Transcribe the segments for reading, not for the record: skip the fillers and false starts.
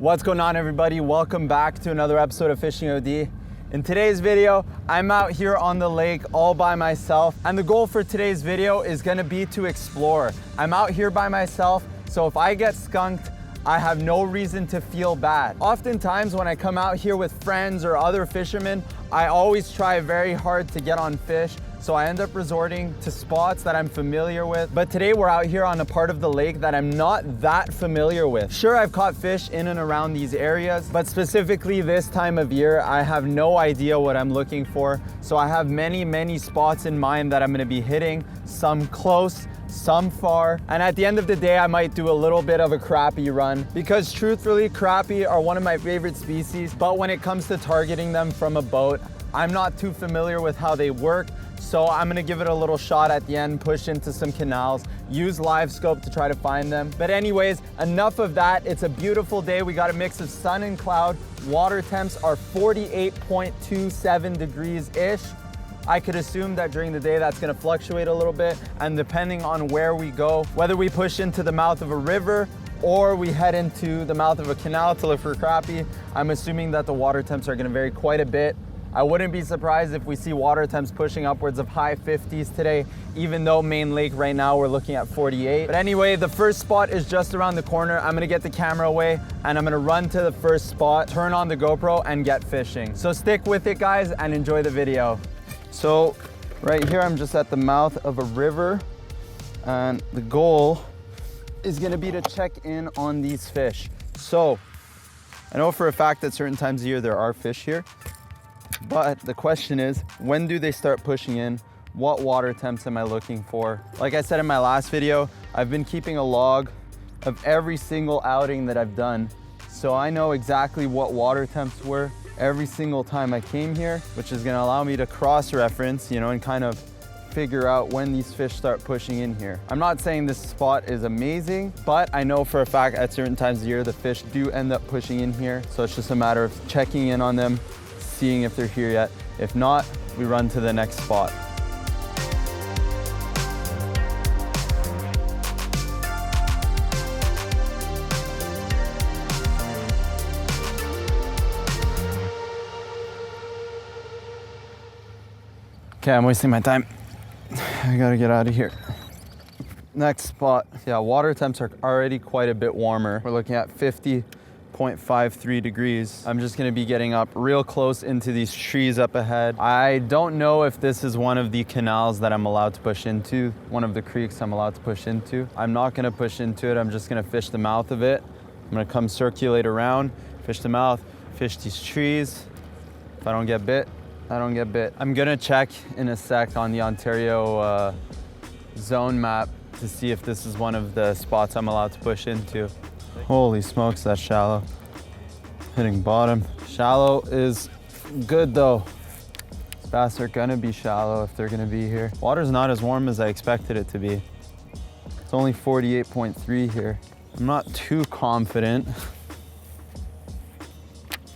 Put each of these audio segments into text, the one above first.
What's going on, everybody? Welcome back to another episode of Fishing OD. In today's video, I'm out here on the lake all by myself, and the goal for today's video is gonna be to explore. I'm out here by myself, so if I get skunked, I have no reason to feel bad. Oftentimes when I come out here with friends or other fishermen, I always try very hard to get on fish, so I end up resorting to spots that I'm familiar with. But today we're out here on a part of the lake that I'm not that familiar with. Sure, I've caught fish in and around these areas, but specifically this time of year, I have no idea what I'm looking for. So I have many spots in mind that I'm gonna be hitting, some close, some far, and at the end of the day, I might do a little bit of a crappie run, because truthfully, crappie are one of my favorite species, but when it comes to targeting them from a boat, I'm not too familiar with how they work, so I'm gonna give it a little shot at the end, push into some canals, use live scope to try to find them. But anyways, enough of that. It's a beautiful day. We got a mix of sun and cloud. Water temps are 48.27 degrees-ish. I could assume that during the day that's gonna fluctuate a little bit, and depending on where we go, whether we push into the mouth of a river or we head into the mouth of a canal to look for crappie, I'm assuming that the water temps are gonna vary quite a bit. I wouldn't be surprised if we see water temps pushing upwards of high 50s today, even though Main Lake right now we're looking at 48. But anyway, the first spot is just around the corner. I'm gonna get the camera away and I'm gonna run to the first spot, turn on the GoPro and get fishing. So stick with it, guys, and enjoy the video. So right here, I'm just at the mouth of a river, and the goal is gonna be to check in on these fish. So I know for a fact that certain times of year there are fish here, but the question is, when do they start pushing in? What water temps am I looking for? Like I said in my last video, I've been keeping a log of every single outing that I've done, so I know exactly what water temps were every single time I came here, which is gonna allow me to cross-reference, and kind of figure out when these fish start pushing in here. I'm not saying this spot is amazing, but I know for a fact at certain times of the year, the fish do end up pushing in here. So it's just a matter of checking in on them, seeing if they're here yet. If not, we run to the next spot. Okay, I'm wasting my time. I gotta get out of here. Next spot. Yeah, water temps are already quite a bit warmer. We're looking at 50.53 degrees. I'm just gonna be getting up real close into these trees up ahead. I don't know if this is one of the canals that I'm allowed to push into, one of the creeks I'm allowed to push into. I'm not gonna push into it. I'm just gonna fish the mouth of it. I'm gonna come circulate around, fish the mouth, fish these trees. If I don't get bit, I don't get bit. I'm gonna check in a sec on the Ontario zone map to see if this is one of the spots I'm allowed to push into. Holy smokes, that's shallow. Hitting bottom. Shallow is good though. Bass are gonna be shallow if they're gonna be here. Water's not as warm as I expected it to be. It's only 48.3 here. I'm not too confident,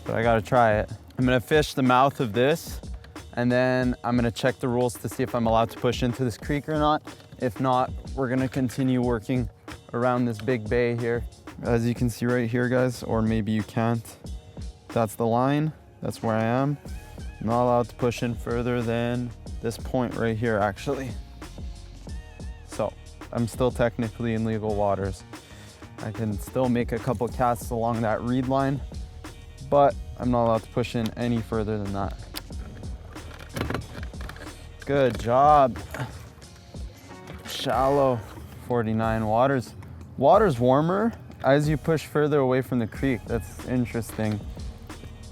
but I gotta try it. I'm gonna fish the mouth of this, and then I'm gonna check the rules to see if I'm allowed to push into this creek or not. If not, we're gonna continue working around this big bay here. As you can see right here, guys, or maybe you can't. That's the line, that's where I am. I'm not allowed to push in further than this point right here, actually. So I'm still technically in legal waters. I can still make a couple casts along that reed line, but I'm not allowed to push in any further than that. Good job. Shallow, 49 waters. Water's warmer as you push further away from the creek. That's interesting.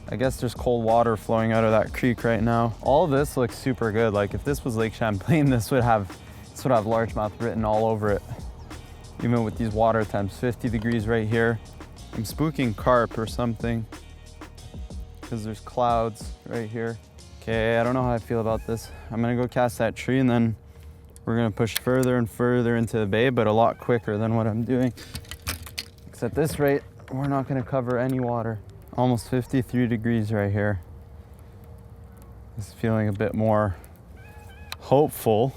I guess there's cold water flowing out of that creek right now. All of this looks super good. Like if this was Lake Champlain, this would have largemouth written all over it. Even with these water temps, 50 degrees right here. I'm spooking carp or something, because there's clouds right here. Okay, I don't know how I feel about this. I'm gonna go cast that tree and then we're gonna push further and further into the bay, but a lot quicker than what I'm doing. Because at this rate, we're not gonna cover any water. Almost 53 degrees right here. It's feeling a bit more hopeful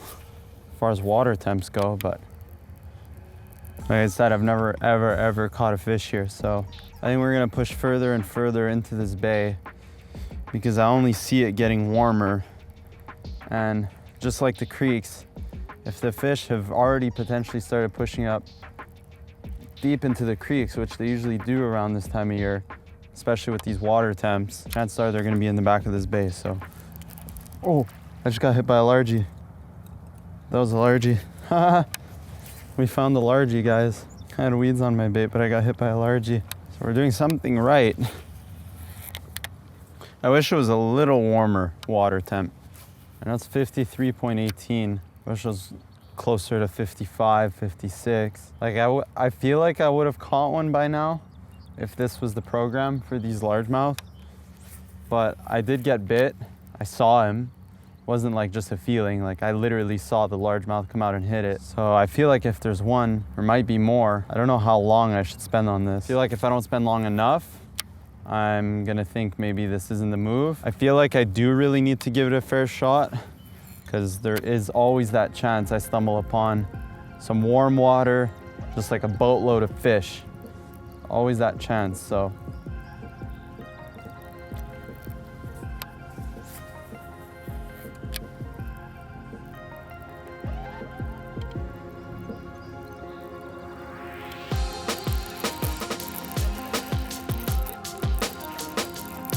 as far as water temps go, but Like I said, I've never ever caught a fish here, so I think we're gonna push further and further into this bay because I only see it getting warmer. And just like the creeks, if the fish have already potentially started pushing up deep into the creeks, which they usually do around this time of year, especially with these water temps, chances are they're gonna be in the back of this bay. So, oh, I just got hit by a largie. That was a largie. We found the largie, guys. I had weeds on my bait, but I got hit by a largie. So we're doing something right. I wish it was a little warmer water temp. I know it's 53.18. Wish it was closer to 55, 56. Like I feel like I would have caught one by now if this was the program for these largemouth. But I did get bit. I saw him. Wasn't like just a feeling, like I literally saw the largemouth come out and hit it. So I feel like if there's one, there might be more. I don't know how long I should spend on this. I feel like if I don't spend long enough, I'm gonna think maybe this isn't the move. I feel like I do really need to give it a fair shot because there is always that chance I stumble upon some warm water, just like a boatload of fish. Always that chance, so.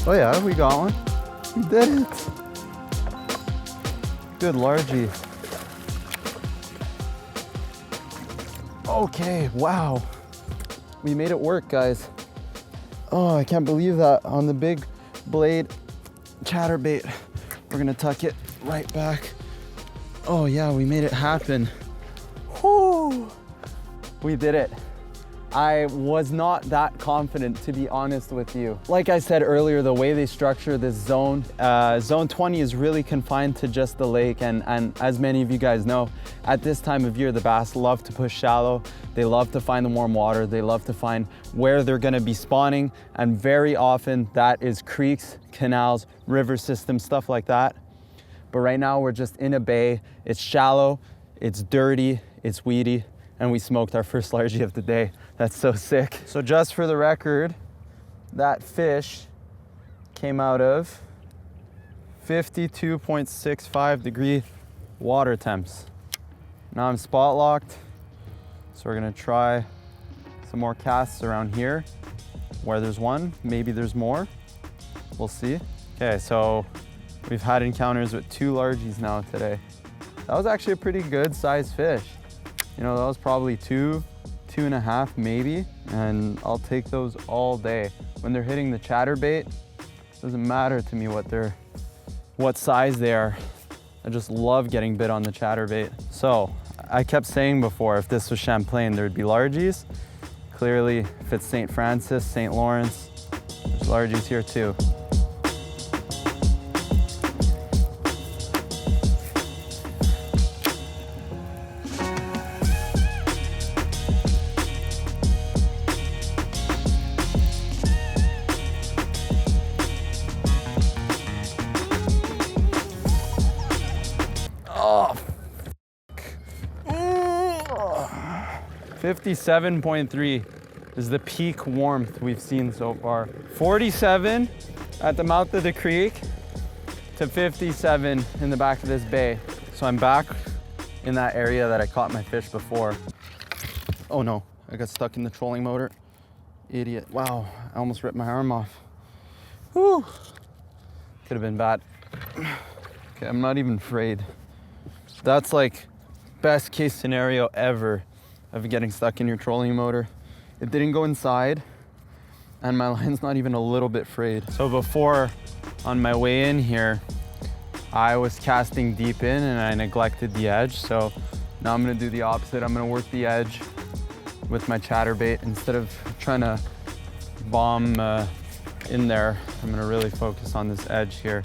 Oh yeah, we got one. We did it. Good largie. Okay, wow. We made it work, guys. Oh, I can't believe that on the Big Blade Chatterbait. We're gonna tuck it right back. Oh yeah, we made it happen. Whoo! We did it. I was not that confident, to be honest with you. Like I said earlier, the way they structure this zone, zone 20 is really confined to just the lake. And as many of you guys know, at this time of year, the bass love to push shallow. They love to find the warm water. They love to find where they're gonna be spawning. And very often that is creeks, canals, river systems, stuff like that. But right now we're just in a bay. It's shallow, it's dirty, it's weedy, and we smoked our first largie of the day. That's so sick. So just for the record, that fish came out of 52.65 degree water temps. Now I'm spot locked, so we're gonna try some more casts around here where there's one, maybe there's more, we'll see. Okay, so we've had encounters with 2 largies now today. That was actually a pretty good sized fish. You know, that was probably 2, 2.5 maybe, and I'll take those all day. When they're hitting the chatterbait, doesn't matter to me what size they are. I just love getting bit on the chatterbait. So I kept saying before, if this was Champlain, there'd be largies. Clearly, if it's St. Francis, St. Lawrence, there's largies here too. Oh, 57.3 is the peak warmth we've seen so far. 47 at the mouth of the creek to 57 in the back of this bay. So I'm back in that area that I caught my fish before. Oh no, I got stuck in the trolling motor. Idiot. Wow, I almost ripped my arm off. Whew. Could have been bad. Okay, I'm not even afraid. That's like best case scenario ever of getting stuck in your trolling motor. It didn't go inside and my line's not even a little bit frayed. So before, on my way in here, I was casting deep in and I neglected the edge. So now I'm gonna do the opposite. I'm gonna work the edge with my chatterbait. Instead of trying to bomb in there, I'm gonna really focus on this edge here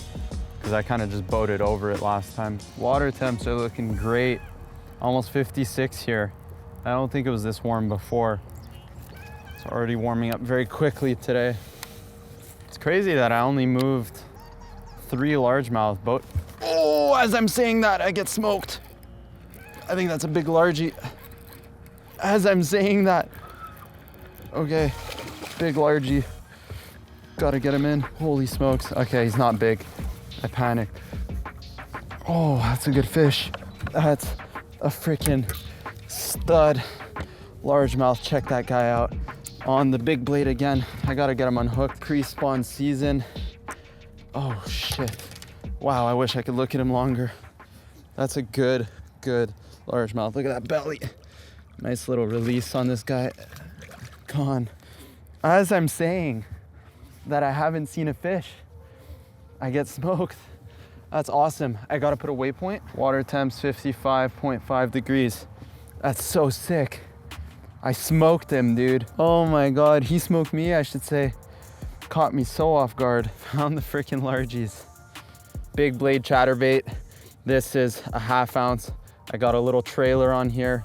because I kind of just boated over it last time. Water temps are looking great. Almost 56 here. I don't think it was this warm before. It's already warming up very quickly today. It's crazy that I only moved 3 largemouth boat. Oh, as I'm saying that, I get smoked. I think that's a big largie. as I'm saying that. Okay, big largie. Gotta get him in. Holy smokes. Okay, he's not big. I panicked. Oh, that's a good fish. That's a freaking stud largemouth. Check that guy out. On the big blade again. I gotta get him unhooked. Pre-spawn season. Oh shit. Wow, I wish I could look at him longer. That's a good largemouth. Look at that belly. Nice little release on this guy. Gone. As I'm saying that I haven't seen a fish, I get smoked. That's awesome. I gotta put a waypoint. Water temps 55.5 degrees. That's so sick. I smoked him, dude. Oh my God, he smoked me, I should say. Caught me so off guard. Found the freaking largies. Big blade chatterbait. This is a 1/2 ounce. I got a little trailer on here.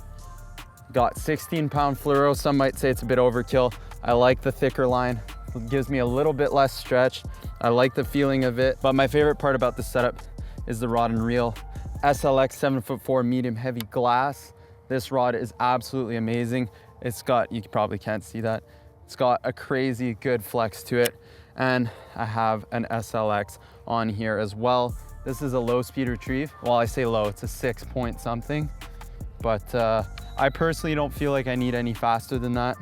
Got 16-pound fluoro. Some might say it's a bit overkill. I like the thicker line. It gives me a little bit less stretch. I like the feeling of it. But my favorite part about the setup is the rod and reel. SLX 7'4" medium heavy glass. This rod is absolutely amazing. It's got, you probably can't see that. It's got a crazy good flex to it. And I have an SLX on here as well. This is a low speed retrieve. Well, I say low, it's a 6 point something. But I personally don't feel like I need any faster than that.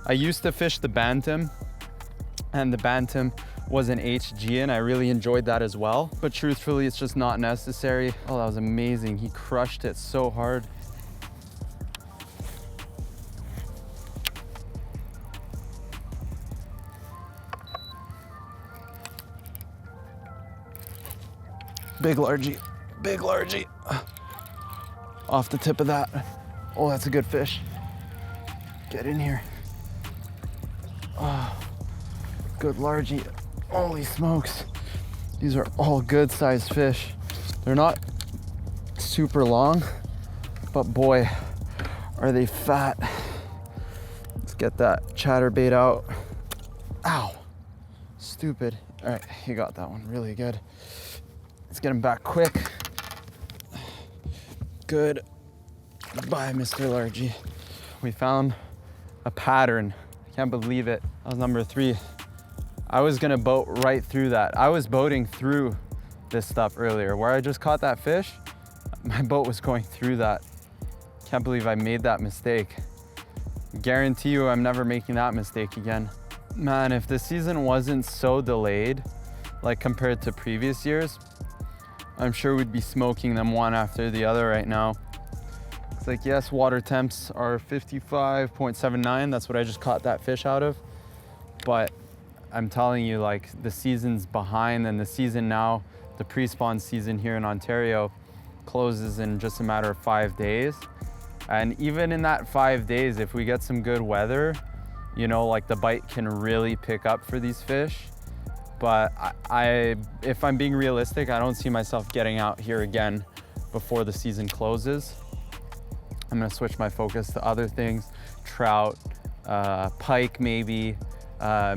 I used to fish the Bantam, and the Bantam was an HG, and I really enjoyed that as well. But truthfully, it's just not necessary. Oh, that was amazing. He crushed it so hard. Big largie, big largie. Off the tip of that. Oh, that's a good fish. Get in here. Oh, good largie. Holy smokes. These are all good sized fish. They're not super long, but boy, are they fat. Let's get that chatterbait out. Ow, stupid. All right, you got that one really good. Let's get him back quick. Good. Bye, Mr. Largie. We found a pattern. I can't believe it. That was number 3. I was gonna boat right through that. I was boating through this stuff earlier. Where I just caught that fish, my boat was going through that. Can't believe I made that mistake. Guarantee you I'm never making that mistake again. Man, if the season wasn't so delayed, like compared to previous years, I'm sure we'd be smoking them one after the other right now. It's like, yes, water temps are 55.79. That's what I just caught that fish out of. But I'm telling you, like, the season's behind, and the season now, the pre-spawn season here in Ontario, closes in just a matter of 5 days. And even in that 5 days, if we get some good weather, you know, like the bite can really pick up for these fish. But if I'm being realistic, I don't see myself getting out here again before the season closes. I'm gonna switch my focus to other things, trout, pike maybe,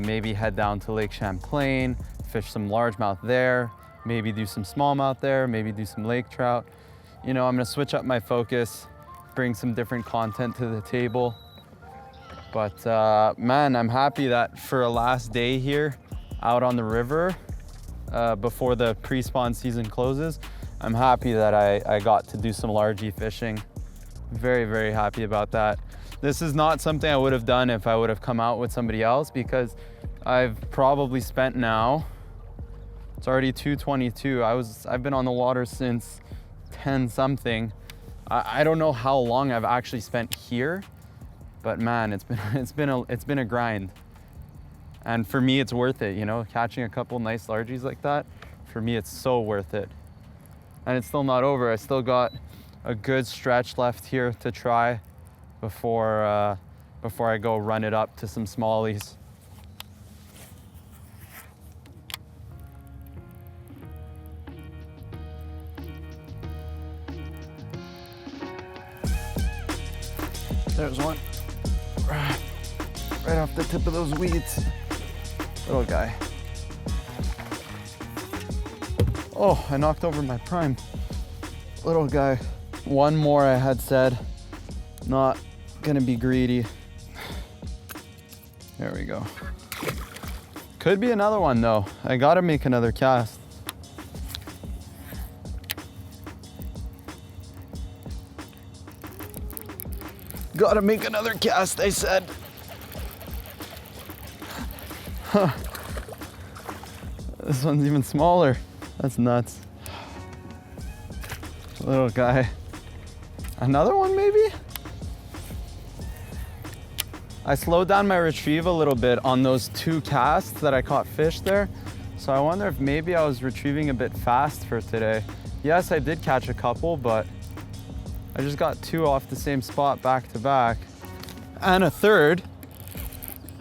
maybe head down to Lake Champlain, fish some largemouth there, maybe do some smallmouth there, maybe do some lake trout. You know, I'm gonna switch up my focus, bring some different content to the table. But man, I'm happy that for a last day here, out on the river before the pre-spawn season closes, I'm happy that I got to do some largie fishing. Very, very happy about that. This is not something I would have done if I would have come out with somebody else, because I've probably spent now, it's already 2:22. I've been on the water since 10 something. I don't know how long I've actually spent here, but man, it's been a grind. And for me, it's worth it, you know, catching a couple nice largies like that. For me, it's so worth it. And it's still not over. I still got a good stretch left here to try before I go run it up to some smallies. There's one. Right off the tip of those weeds. Little guy. Oh, I knocked over my prime. Little guy. One more I had said, not gonna be greedy. There we go. Could be another one though. I gotta make another cast. Gotta make another cast, I said. Huh. This one's even smaller. That's nuts. Little guy. Another one maybe? I slowed down my retrieve a little bit on those 2 casts that I caught fish there. So I wonder if maybe I was retrieving a bit fast for today. Yes, I did catch a couple, but I just got 2 off the same spot back to back. And a third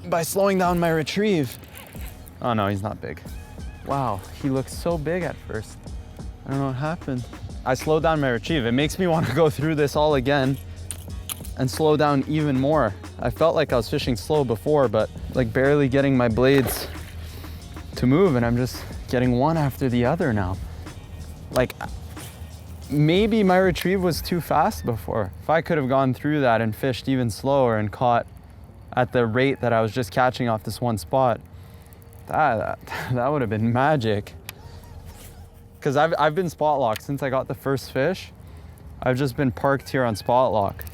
by slowing down my retrieve. Oh no, he's not big. Wow, he looked so big at first. I don't know what happened. I slowed down my retrieve. It makes me want to go through this all again and slow down even more. I felt like I was fishing slow before, but like barely getting my blades to move, and I'm just getting one after the other now. Like maybe my retrieve was too fast before. If I could have gone through that and fished even slower and caught at the rate that I was just catching off this one spot, that would have been magic. Because I've been spot locked since I got the first fish. I've just been parked here on spot lock.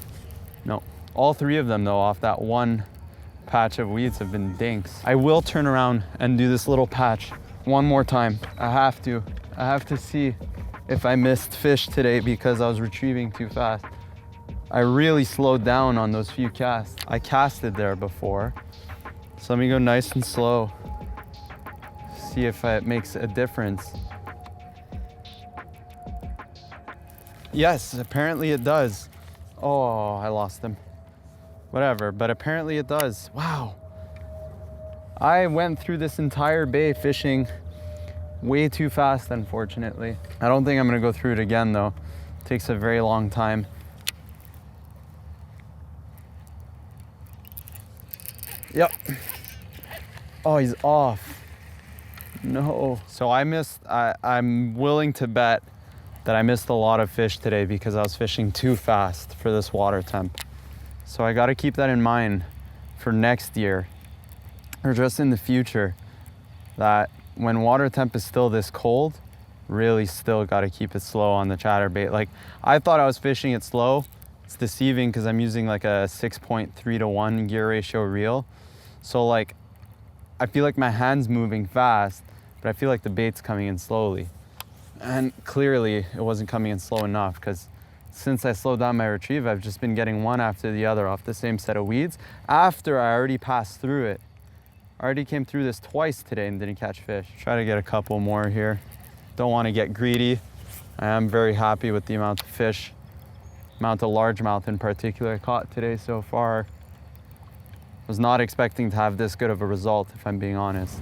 No, all 3 of them though off that one patch of weeds have been dinks. I will turn around and do this little patch one more time. I have to see if I missed fish today because I was retrieving too fast. I really slowed down on those few casts. I casted there before. So let me go nice and slow. See if it makes a difference. Yes, apparently it does. Oh, I lost him. Whatever, but apparently it does. Wow. I went through this entire bay fishing way too fast, unfortunately. I don't think I'm gonna go through it again though. It takes a very long time. Yep. Oh, he's off. No. So I'm willing to bet that I missed a lot of fish today because I was fishing too fast for this water temp. So I gotta keep that in mind for next year or just in the future, that when water temp is still this cold, really still gotta keep it slow on the chatterbait. Like I thought I was fishing it slow. It's deceiving because I'm using like a 6.3 to 1 gear ratio reel. So like, I feel like my hand's moving fast, but I feel like the bait's coming in slowly. And clearly it wasn't coming in slow enough because since I slowed down my retrieve, I've just been getting one after the other off the same set of weeds after I already passed through it. I already came through this twice today and didn't catch fish. Try to get a couple more here. Don't want to get greedy. I am very happy with the amount of fish, amount of largemouth in particular I caught today so far. Was not expecting to have this good of a result, if I'm being honest.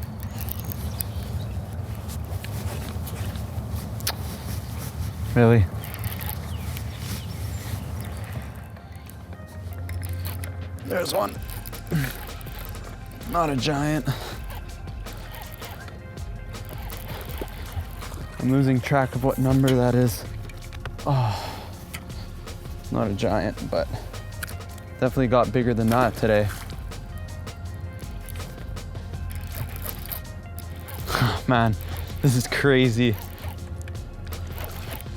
Really? There's one. Not a giant. I'm losing track of what number that is. Oh, not a giant, but definitely got bigger than that today. Man, this is crazy.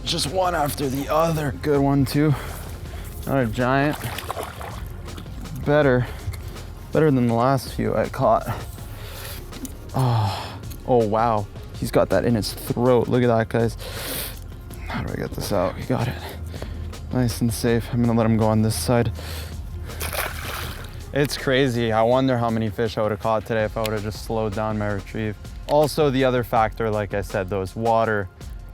Just one after the other. Good one too. Not a giant. Better than the last few I caught. Oh wow. He's got that in his throat. Look at that, guys. How do I get this out? He got it. Nice and safe. I'm gonna let him go on this side. It's crazy. I wonder how many fish I would have caught today if I would have just slowed down my retrieve. Also, the other factor, like I said, though, is water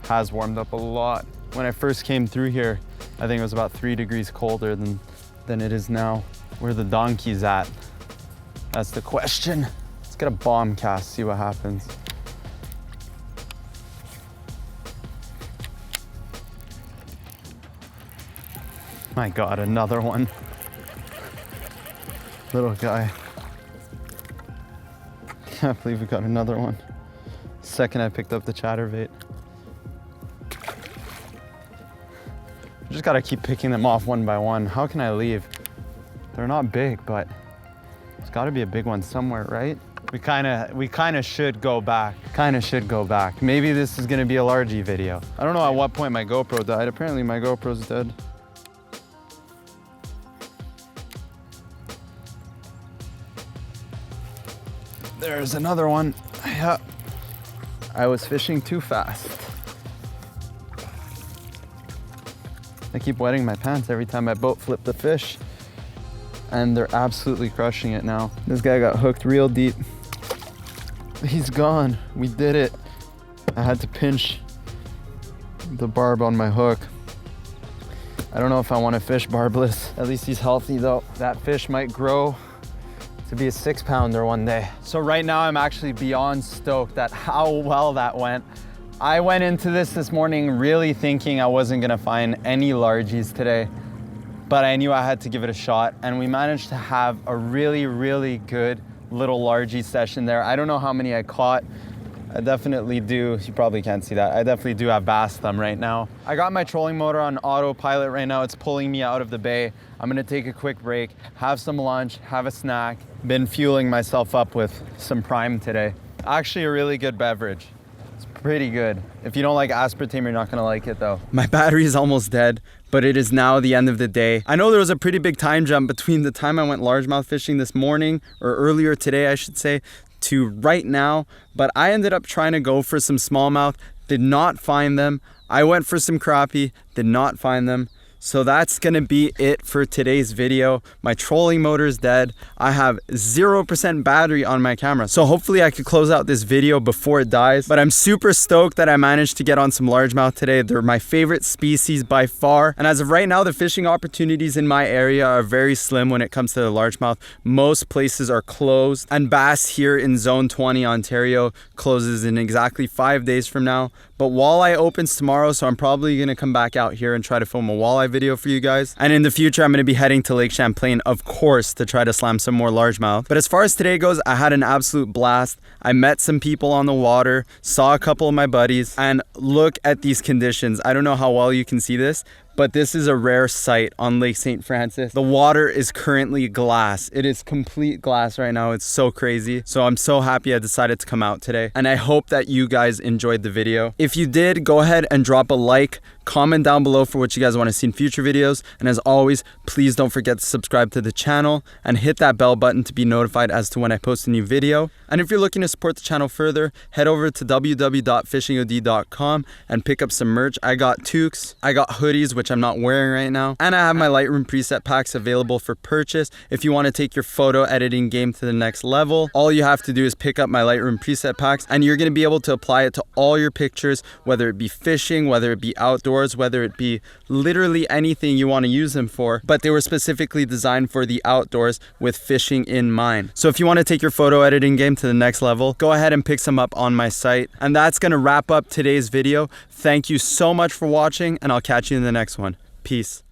has warmed up a lot. When I first came through here, I think it was about 3 degrees colder than it is now. Where the donkey's at? That's the question. Let's get a bomb cast, see what happens. My God, another one. Little guy. Can't believe we got another one. Second I picked up the chatterbait. Just gotta keep picking them off one by one. How can I leave? They're not big, but there's gotta be a big one somewhere, right? We kinda should go back. Maybe this is gonna be a largie video. I don't know at what point my GoPro died. Apparently my GoPro's dead. There's another one. Yeah. I was fishing too fast. I keep wetting my pants every time I boat flip the fish. And they're absolutely crushing it now. This guy got hooked real deep. He's gone. We did it. I had to pinch the barb on my hook. I don't know if I want to fish barbless. At least he's healthy though. That fish might grow to be a 6-pounder one day. So right now I'm actually beyond stoked at how well that went. I went into this morning really thinking I wasn't gonna find any largies today, but I knew I had to give it a shot, and we managed to have a really, really good little largie session there. I don't know how many I caught. I definitely do, you probably can't see that, I definitely do have bass thumb right now. I got my trolling motor on autopilot right now. It's pulling me out of the bay. I'm gonna take a quick break, have some lunch, have a snack. Been fueling myself up with some Prime today. Actually a really good beverage. It's pretty good. If you don't like aspartame, you're not gonna like it though. My battery is almost dead, but it is now the end of the day. I know there was a pretty big time jump between the time I went largemouth fishing this morning, or earlier today I should say, to right now, but I ended up trying to go for some smallmouth, did not find them. I went for some crappie, did not find them. So that's gonna be it for today's video. My trolling motor is dead. I have 0% battery on my camera. So hopefully I could close out this video before it dies. But I'm super stoked that I managed to get on some largemouth today. They're my favorite species by far. And as of right now, the fishing opportunities in my area are very slim when it comes to the largemouth. Most places are closed. And bass here in Zone 20, Ontario closes in exactly 5 days from now. But walleye opens tomorrow, so I'm probably gonna come back out here and try to film a walleye video for you guys. And in the future, I'm gonna be heading to Lake Champlain, of course, to try to slam some more largemouth. But as far as today goes, I had an absolute blast. I met some people on the water, saw a couple of my buddies, and look at these conditions. I don't know how well you can see this, but this is a rare sight on Lake St. Francis. The water is currently glass. It is complete glass right now. It's so crazy. So I'm so happy I decided to come out today. And I hope that you guys enjoyed the video. If you did, go ahead and drop a like, comment down below for what you guys want to see in future videos. And as always, please don't forget to subscribe to the channel and hit that bell button to be notified as to when I post a new video. And if you're looking to support the channel further, head over to www.fishingod.com and pick up some merch. I got toques, I got hoodies, which I'm not wearing right now, and I have my Lightroom preset packs available for purchase. If you want to take your photo editing game to the next level, all you have to do is pick up my Lightroom preset packs, and you're going to be able to apply it to all your pictures, whether it be fishing, whether it be outdoors, whether it be literally anything you want to use them for. But they were specifically designed for the outdoors with fishing in mind. So if you want to take your photo editing game to the next level, go ahead and pick some up on my site. And that's going to wrap up today's video. Thank you so much for watching, and I'll catch you in the next one. Peace.